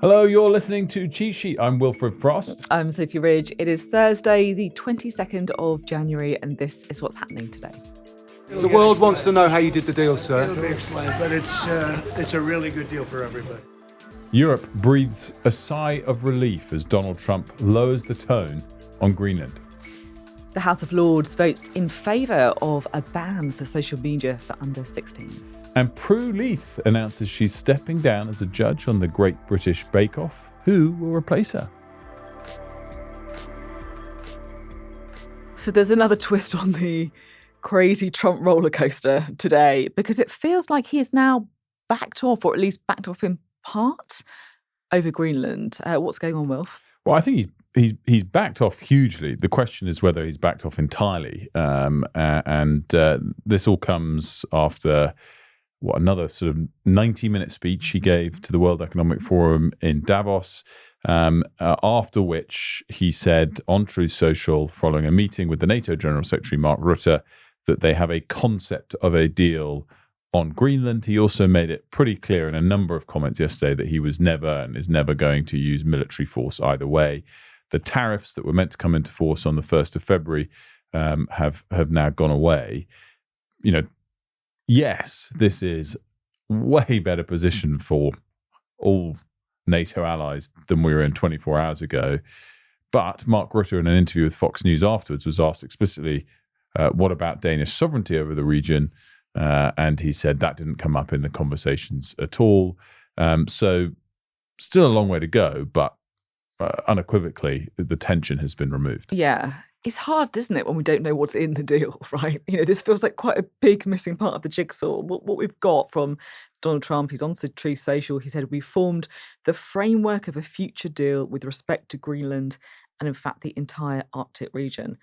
Hello, you're listening to Cheat Sheet. I'm Wilfred Frost. I'm Sophie Ridge. It is Thursday, the 22nd of January, and this is what's happening today. The world wants to know how you did the deal, sir. It'll be explained, but it's a really good deal for everybody. Europe breathes a sigh of relief as Donald Trump lowers the tone on Greenland. The House of Lords votes in favour of a ban for social media for under 16s. And Prue Leith announces she's stepping down as a judge on the Great British Bake Off. Who will replace her? So there's another twist on the crazy Trump roller coaster today, because it feels like he is now backed off, or at least backed off in part, over Greenland. What's going on, Wilf? Well, I think he's backed off hugely. The question is whether he's backed off entirely. This all comes after another sort of 90-minute speech he gave to the World Economic Forum in Davos, after which he said on Truth Social, following a meeting with the NATO General Secretary Mark Rutte, that they have a concept of a deal on Greenland. He also made it pretty clear in a number of comments yesterday that he was never and is never going to use military force either way. The tariffs that were meant to come into force on the 1st of February have now gone away. You know, yes, this is way better position for all NATO allies than we were in 24 hours ago. But Mark Rutte, in an interview with Fox News afterwards, was asked explicitly, what about Danish sovereignty over the region? And he said that didn't come up in the conversations at all. So still a long way to go, but unequivocally, the tension has been removed. Yeah. It's hard, isn't it, when we don't know what's in the deal, right? You know, this feels like quite a big missing part of the jigsaw. What we've got from Donald Trump, he's on Truth Social, he said, we formed the framework of a future deal with respect to Greenland and, in fact, the entire Arctic region.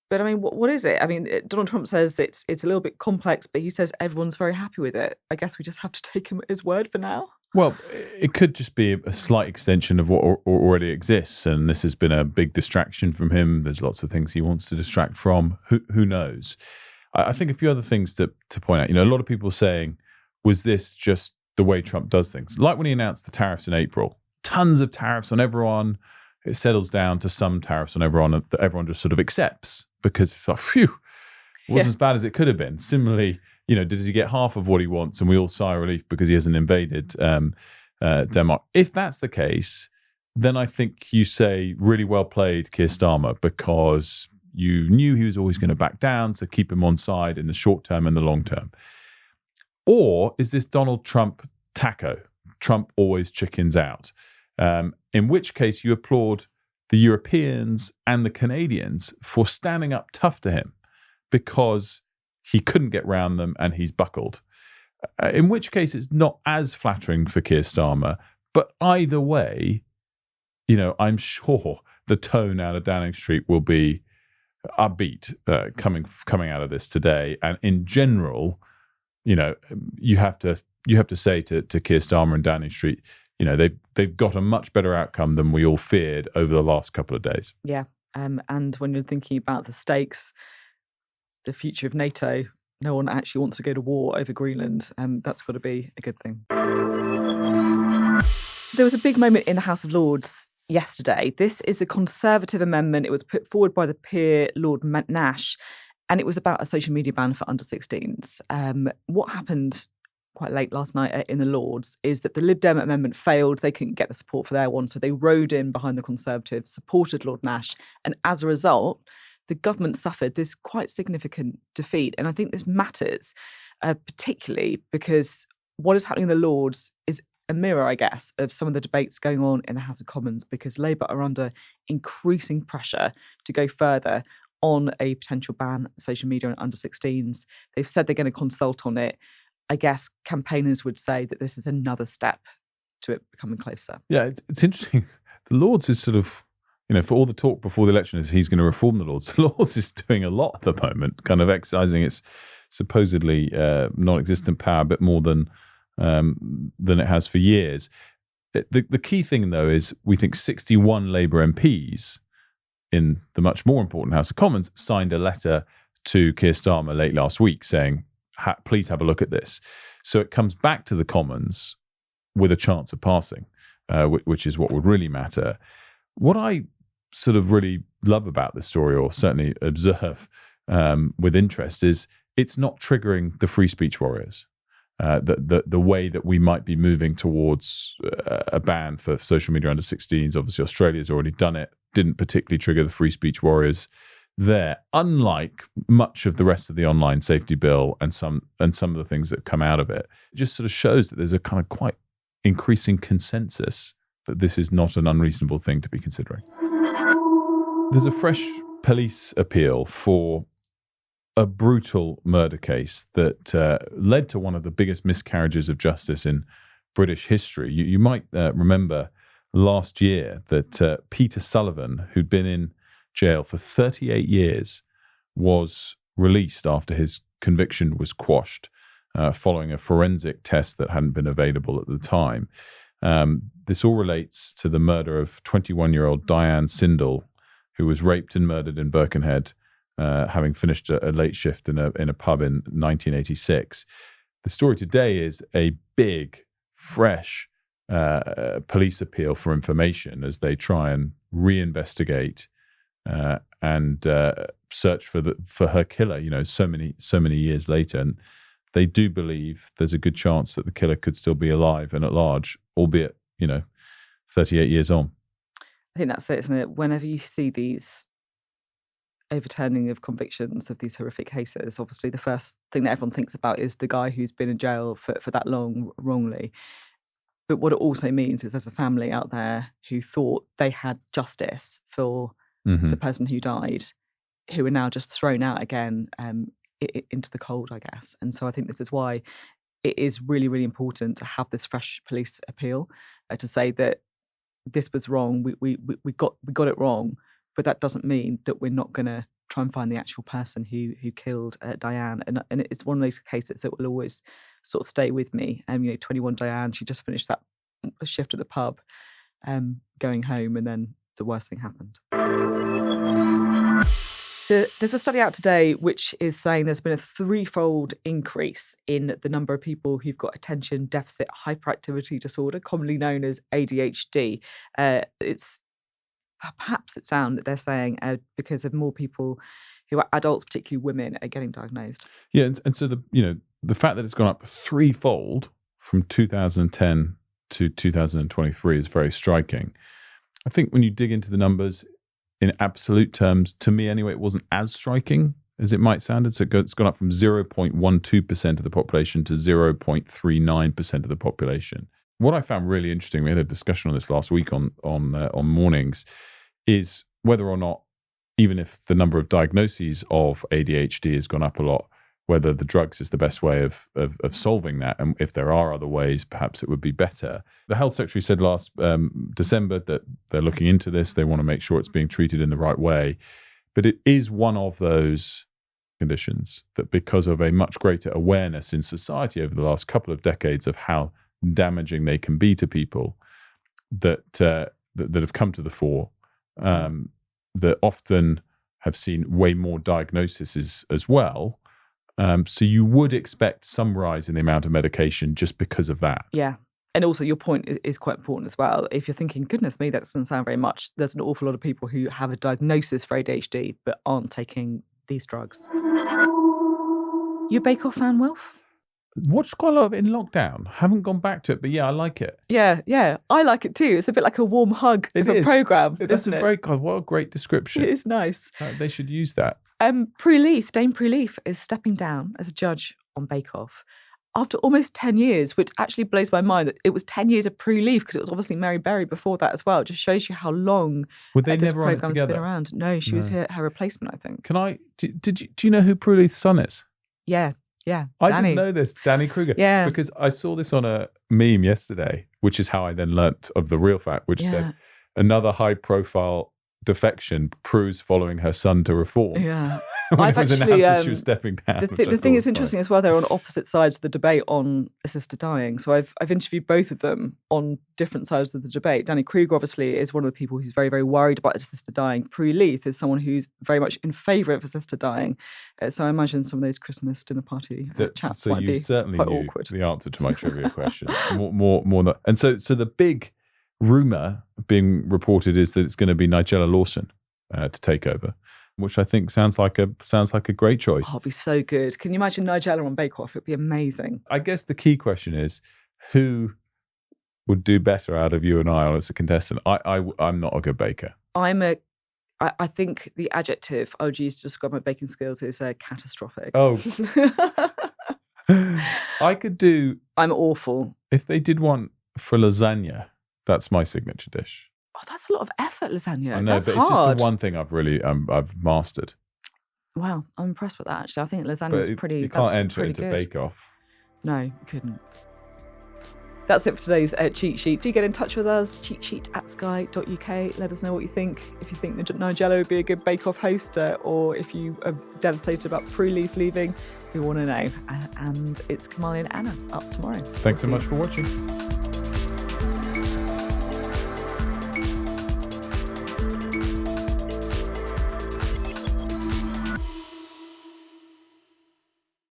But, I mean, what is it? I mean, Donald Trump says it's a little bit complex, but he says everyone's very happy with it. I guess we just have to take him at his word for now. Well, it could just be a slight extension of what already exists, and this has been a big distraction from him. There's lots of things he wants to distract from. Who knows? I think a few other things to point out. You know, a lot of people saying, was this just the way Trump does things? Like when he announced the tariffs in April, tons of tariffs on everyone. It settles down to some tariffs on everyone that everyone just sort of accepts because it's like, phew, it wasn't as bad as it could have been. Similarly, you know, does he get half of what he wants and we all sigh relief because he hasn't invaded Denmark? If that's the case, then I think you say really well played, Keir Starmer, because you knew he was always going to back down, so keep him on side in the short term and the long term. Or is this Donald Trump taco? Trump always chickens out. In which case you applaud the Europeans and the Canadians for standing up tough to him because he couldn't get round them and he's buckled. In which case it's not as flattering for Keir Starmer. But either way, you know, I'm sure the tone out of Downing Street will be upbeat coming out of this today. And in general, you know, you have to say to Keir Starmer and Downing Street, you know, they've got a much better outcome than we all feared over the last couple of days. Yeah. And when you're thinking about the stakes, the future of NATO, no one actually wants to go to war over Greenland. That's got to be a good thing. So there was a big moment in the House of Lords yesterday. This is the Conservative amendment. It was put forward by the peer, Lord Nash, and it was about a social media ban for under 16s. What happened quite late last night in the Lords is that the Lib Dem amendment failed. They couldn't get the support for their one, so they rode in behind the Conservatives, supported Lord Nash, and as a result, the government suffered this quite significant defeat. And I think this matters, particularly because what is happening in the Lords is a mirror, I guess, of some of the debates going on in the House of Commons, because Labour are under increasing pressure to go further on a potential ban of social media on under 16s. They've said they're going to consult on it. I guess campaigners would say that this is another step to it becoming closer. Yeah, it's interesting. The Lords is sort of, you know, for all the talk before the election is he's going to reform the Lords. The Lords is doing a lot at the moment, kind of exercising its supposedly non-existent power a bit more than it has for years. The key thing, though, is we think 61 Labour MPs in the much more important House of Commons signed a letter to Keir Starmer late last week saying, please have a look at this. So it comes back to the Commons with a chance of passing. which is what would really matter. What I sort of really love about this story, or certainly observe with interest, is it's not triggering the free speech warriors. The way that we might be moving towards a ban for social media under 16s. Obviously, Australia's already done it. Didn't particularly trigger the free speech warriors there, unlike much of the rest of the online safety bill and some of the things that come out of it. It just sort of shows that there's a kind of quite increasing consensus that this is not an unreasonable thing to be considering. There's a fresh police appeal for a brutal murder case that led to one of the biggest miscarriages of justice in British history. You might remember last year that Peter Sullivan, who'd been in jail for 38 years, was released after his conviction was quashed following a forensic test that hadn't been available at the time. This all relates to the murder of 21-year-old Diane Sindel, who was raped and murdered in Birkenhead, having finished a late shift in a pub in 1986. The story today is a big, fresh police appeal for information as they try and reinvestigate and search for her killer. So many years later, and they do believe there's a good chance that the killer could still be alive and at large, albeit 38 years on. I think that's it, isn't it? Whenever you see these overturning of convictions of these horrific cases, obviously the first thing that everyone thinks about is the guy who's been in jail for that long wrongly. But what it also means is there's a family out there who thought they had justice for the person who died, who are now just thrown out again into the cold, I guess. And so I think this is why it is really, really important to have this fresh police appeal to say that this was wrong. We got it wrong, but that doesn't mean that we're not going to try and find the actual person who killed Diane. And it's one of those cases that will always sort of stay with me. 21 Diane, she just finished that shift at the pub, going home, and then the worst thing happened. So there's a study out today which is saying there's been a threefold increase in the number of people who've got attention deficit hyperactivity disorder, commonly known as ADHD. It's down, they're saying, because of more people who are adults, particularly women, are getting diagnosed. Yeah, and so the fact that it's gone up threefold from 2010 to 2023 is very striking. I think when you dig into the numbers in absolute terms, to me anyway, it wasn't as striking as it might sound. So it's gone up from 0.12% of the population to 0.39% of the population. What I found really interesting, we had a discussion on this last week on Mornings, is whether or not, even if the number of diagnoses of ADHD has gone up a lot, whether the drugs is the best way of solving that. And if there are other ways, perhaps it would be better. The Health Secretary said last December that they're looking into this. They want to make sure it's being treated in the right way. But it is one of those conditions that, because of a much greater awareness in society over the last couple of decades of how damaging they can be to people, that have come to the fore, that often have seen way more diagnoses as well. So you would expect some rise in the amount of medication just because of that. Yeah. And also your point is quite important as well. If you're thinking, goodness me, that doesn't sound very much, there's an awful lot of people who have a diagnosis for ADHD but aren't taking these drugs. You a Bake Off fan, Wilf? Watched quite a lot of it in lockdown. Haven't gone back to it, but yeah, I like it. Yeah. I like it too. It's a bit like a warm hug of a programme, That's isn't it? very God, what a great description. It is nice. They should use that. Dame Prue Leith is stepping down as a judge on Bake Off after almost 10 years, which actually blows my mind that it was 10 years of Prue Leith, because it was obviously Mary Berry before that as well. It just shows you how long this programme's been around. No, she was her replacement, I think. Do you know who Prue Leith's son is? Yeah. I didn't know this, Danny Kruger. Yeah. Because I saw this on a meme yesterday, which is how I then learnt of the real fact, which said, another high-profile defection, Prue's following her son to reform. Yeah. when it was announced that she was stepping down. The thing is interesting as well, they're on opposite sides of the debate on assisted dying. So I've interviewed both of them on different sides of the debate. Danny Kruger obviously is one of the people who's very, very worried about assisted dying. Prue Leith is someone who's very much in favour of assisted dying. So I imagine some of those Christmas dinner party chats might be quite awkward. The answer to my trivia question. more than, and so the big rumour being reported is that it's going to be Nigella Lawson to take over, which I think sounds like a great choice. Oh, it'd be so good. Can you imagine Nigella on Bake Off? It'd be amazing. I guess the key question is who would do better out of you and I as a contestant. I'm not a good baker. I think the adjective I would use to describe my baking skills is catastrophic. Oh. I could do... I'm awful. If they did one for lasagna, that's my signature dish. Oh, that's a lot of effort, lasagna. I know, that's but hard. It's just the one thing I've really I've mastered. Wow, I'm impressed with that, actually. I think lasagna is pretty You can't enter pretty it into good. Bake Off. No, you couldn't. That's it for today's cheat sheet. Do get in touch with us, cheatsheet@sky.uk. Let us know what you think. If you think Nigella would be a good Bake Off host, or if you are devastated about Prue Leith leaving, we want to know. And it's Kamali and Anna up tomorrow. Thanks so much for watching.